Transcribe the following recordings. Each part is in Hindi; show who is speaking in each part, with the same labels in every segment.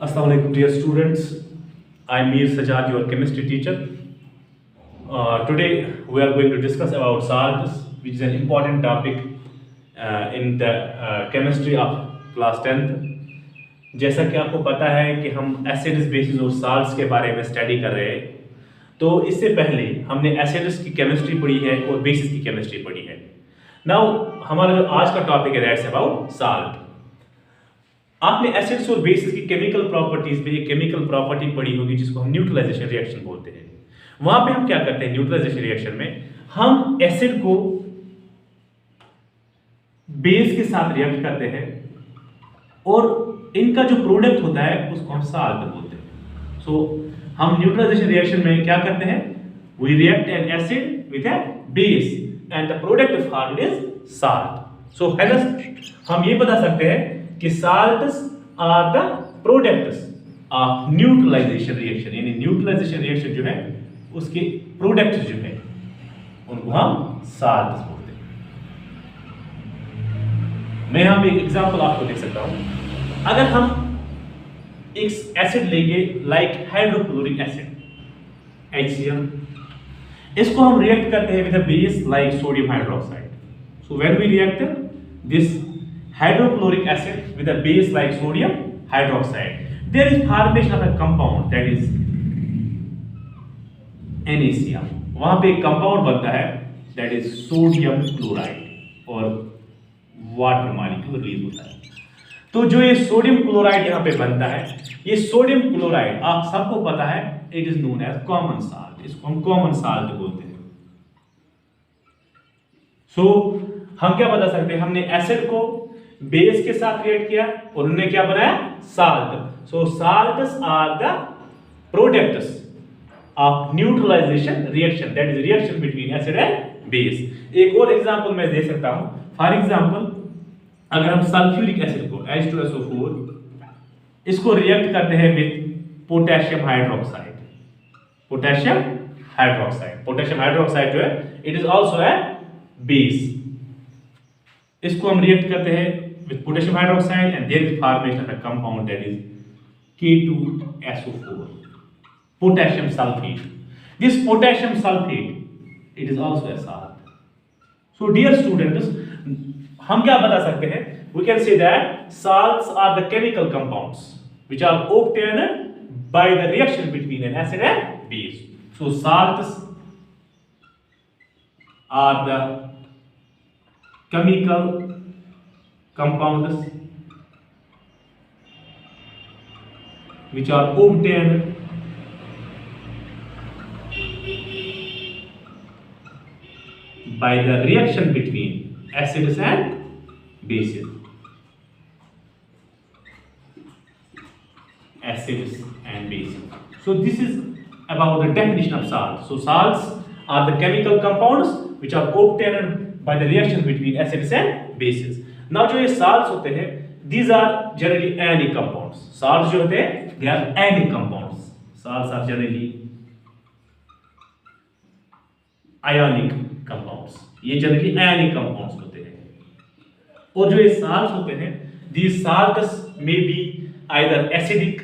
Speaker 1: Assalamu alaikum dear students. I'm Mir Sajad, your chemistry teacher. Today we are going to discuss about salts, which is an important topic in the chemistry of class 10th. जैसा कि आपको पता है कि हम एसिड्स बेसिस और साल्ट्स के बारे में स्टडी कर रहे हैं, तो इससे पहले हमने एसिड्स की केमिस्ट्री पढ़ी है और बेसिस की केमिस्ट्री पढ़ी है. नाउ हमारा जो आज का टॉपिक है दैट्स अबाउट साल्ट. आपने एसिड्स और बेसिस की केमिकल प्रॉपर्टीज में एक केमिकल प्रॉपर्टी पढ़ी होगी जिसको हम न्यूट्रलाइजेशन रिएक्शन बोलते हैं. वहां पे हम क्या करते हैं न्यूट्रलाइजेशन रिएक्शन में, हम एसिड को बेस के साथ रिएक्ट करते हैं और इनका जो प्रोडक्ट होता है उसको हम साल्ट बोलते हैं. सो हम न्यूट्रलाइजेशन रिएक्शन में क्या करते हैं, we react an acid with a base and the product formed is salt. So hence हम ये बता सकते हैं कि salts are the products of neutralisation reaction. यानी न्यूट्रलाइजेशन रिएक्शन जो है उसके प्रोडक्ट्स जो है उनको हम salts बोलते हैं. मैं यहाँ पे एक एग्जांपल आपको देख सकता हूँ. अगर हम एक एसिड लेंगे लाइक हाइड्रोक्लोरिक एसिड HCl, इसको हम रिएक्ट करते हैं with a base like sodium hydroxide. So when we react this hydrochloric acid with a base like sodium hydroxide, there is formation of a compound that is NaCl. वहां पे एक कंपाउंड बनता है that is sodium chloride और वाटर मॉलिक्यूल रिलीज होता है. तो जो ये सोडियम क्लोराइड यहाँ पे बनता है, ये सोडियम क्लोराइड आप सबको पता है it is known as common salt. इसको हम कॉमन साल्ट बोलते हैं. सो हम क्या बता सकते हैं, हमने एसिड को बेस के साथ रिएक्ट किया और उन्होंने क्या बनाया, साल्ट. सो salts are the products of neutralisation reaction, that is reaction between acid and base. एक और एग्जांपल मैं दे सकता हूं. फॉर एग्जांपल अगर हम सल्फ्यूरिक एसिड को H2SO4 इसको रिएक्ट करते हैं with potassium hydroxide. Potassium hydroxide जो है it is also a base. इसको हम रिएक्ट करते हैं with potassium hydroxide and there is formation of a compound that is K2SO4, potassium sulfate. This potassium sulfate it is also a salt. So dear students, हम क्या बता सकते हैं, we can say that salts are the chemical compounds which are obtained by the reaction between an acid and base. So salts are the chemical compounds which are obtained by the reaction between acids and bases. So this is about the definition of salts. So salts are the chemical compounds which are obtained by the reaction between acids and bases. Now जो ये salts होते हैं, these are generally ionic compounds. Salts जो होते हैं, they are ionic compounds. Salts are generally ionic compounds. ये generally ionic compounds होते हैं. और जो ये salts होते हैं, these salts may be either acidic,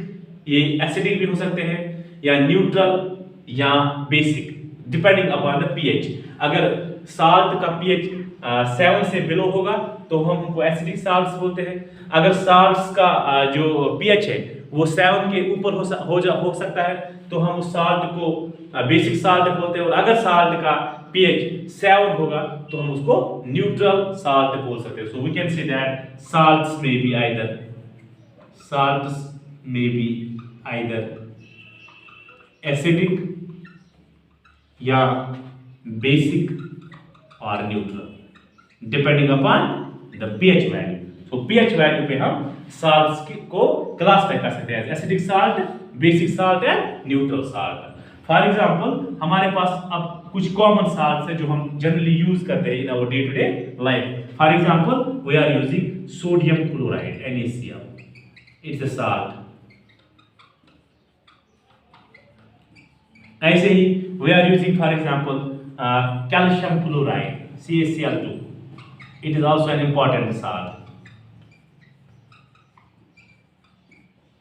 Speaker 1: ये acidic भी हो सकते हैं, या neutral या basic, depending upon the pH. अगर साल्ट का pH 7 से बिलो होगा तो हम उनको एसिडिक साल्ट्स बोलते हैं. अगर साल्ट्स का जो pH है वो 7 के ऊपर हो सकता है तो हम उस साल्ट को बेसिक साल्ट बोलते हैं. और अगर साल्ट का pH 7 होगा तो हम उसको न्यूट्रल साल्ट बोल सकते हैं. So we can say that salts may be either acidic या बेसिक और neutral depending upon the pH value. So pH value पे हम साल्ट्स को क्लासिफाई कर सकते हैं acidic salt, basic salt and neutral salt. For example हमारे पास अब कुछ कॉमन साल्ट्स हैं जो हम जनरली यूज करते हैं in our day to day life. For example we are using sodium chloride NaCl, it's a salt. ऐसे ही we are using for example calcium chloride CaCl2, it is also an important salt.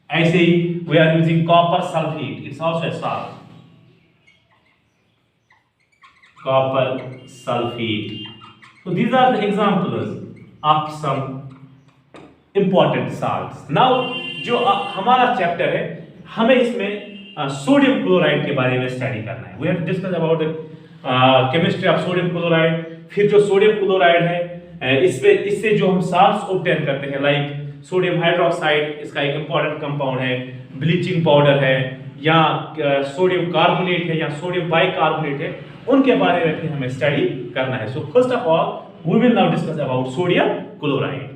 Speaker 1: ऐसे ही we are using copper sulphate, it's also a salt, copper sulfate. So these are the examples of some important salts. Now जो हमारा चैप्टर है, हमें इसमें सोडियम क्लोराइड के बारे में स्टडी करना है. We have to discuss about the chemistry of sodium chloride. फिर जो सोडियम क्लोराइड है, इससे जो हम साल्ट्स ऑब्टेन करते हैं, लाइक सोडियम हाइड्रोक्साइड, इसका एक इंपॉर्टेंट कंपाउंड है, ब्लीचिंग पाउडर है, या सोडियम कार्बोनेट है, या सोडियम बाइकार्बोनेट है, उनके बारे में भी हमें स्टडी करना है. So first of all we will now discuss about sodium chloride.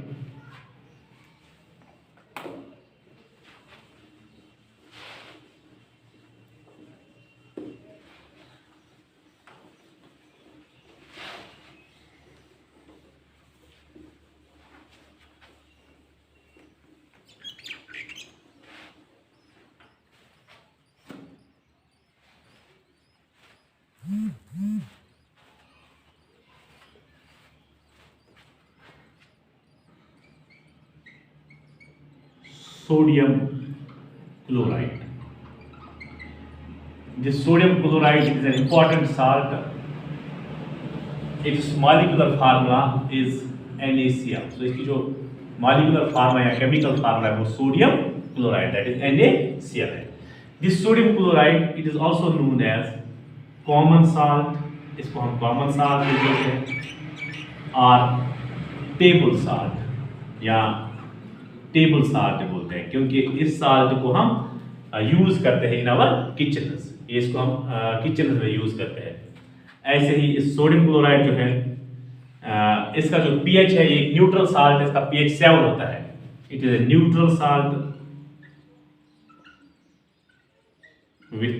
Speaker 1: Sodium chloride. This sodium chloride is an important salt. Its molecular formula is NaCl. So इसकी जो molecular formula या chemical formula है वो sodium chloride, that is NaCl है. This sodium chloride it is also known as common salt. इसको हम common salt बोलते हैं, और table salt या टेबल साल्ट बोलते हैं, क्योंकि इस साल्ट को हम यूज करते हैं इन आवर किचन. इसको हम किचन में यूज करते हैं. ऐसे ही इस सोडियम क्लोराइड जो है, इसका जो पीएच है, ये न्यूट्रल साल्ट, इसका पीएच 7 होता है. It is a neutral salt with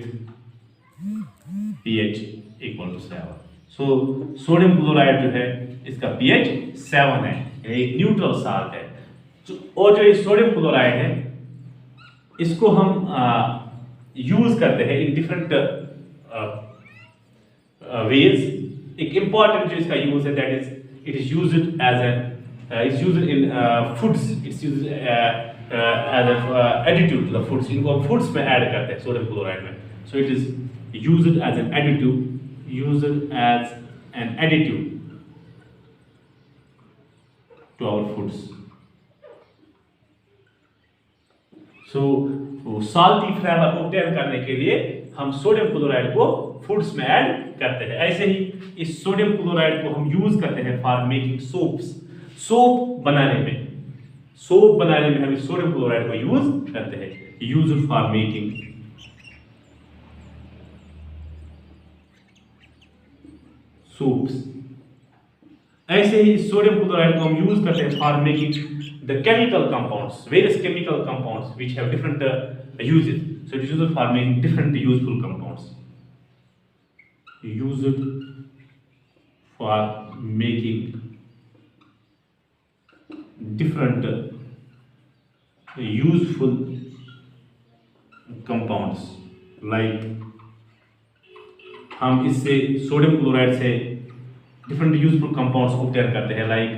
Speaker 1: pH equal to 7. So sodium chloride जो है इसका पीएच 7 है, एक न्यूट्रल साल्ट है. और जो ये सोडियम क्लोराइड है, इसको हम यूज करते हैं इन डिफरेंट वेज. एक इंपॉर्टेंट जो इसका यूज है, that is it is used as an it's used in foods, it's used as additive to the foods. इनको हम फूड्स में ऐड करते हैं सोडियम क्लोराइड में. So it is used as an additive to our foods. So salty flavour obtain करने के लिए हम सोडियम क्लोराइड को फूड्स में ऐड करते हैं. ऐसे ही इस सोडियम क्लोराइड को हम यूज करते हैं फॉर मेकिंग सोप्स. सोप बनाने में हम इस सोडियम क्लोराइड को यूज करते हैं. Used for making soaps. ऐसे ही सोडियम क्लोराइड को हम यूज करते हैं for making the chemical compounds, various chemical compounds which have different uses. So it is used for making different useful compounds. Used for making different useful compounds. Like हम इससे सोडियम क्लोराइड से different useful compounds obtain करते हैं. Like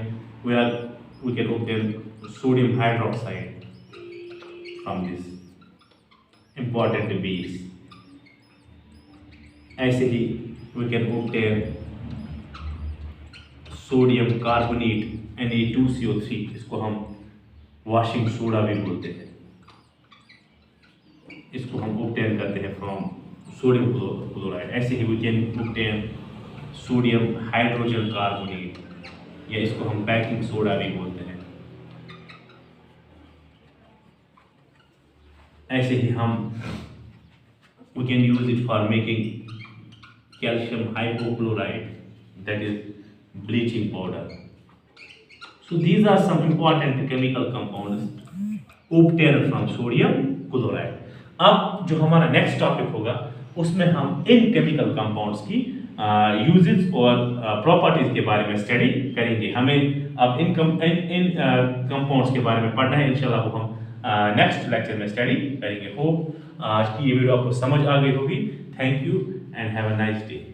Speaker 1: we can obtain sodium hydroxide from this important base. ऐसे ही we can obtain sodium carbonate Na2CO3, इसको हम washing soda भी बोलते हैं. इसको हम obtain करते हैं from sodium chloride. ऐसे ही we can obtain sodium hydrogen carbonate, या इसको हम बेकिंग सोडा भी बोलते हैं. ऐसे ही हम we can use it for making calcium hypochloride, that is bleaching powder. So these are some important chemical compounds obtained from sodium chloride. अब जो हमारा नेक्स्ट टॉपिक होगा उसमें हम इन केमिकल कंपाउंड्स की यूजेस और प्रॉपर्टीज के बारे में स्टडी करेंगे. हमें अब इन कंपाउंड्स के बारे में पढ़ना है. इंशाल्लाह वो हम नेक्स्ट लेक्चर में स्टडी करेंगे. होप आज की ये वीडियो आपको समझ आ गई होगी. Thank you and have a nice day.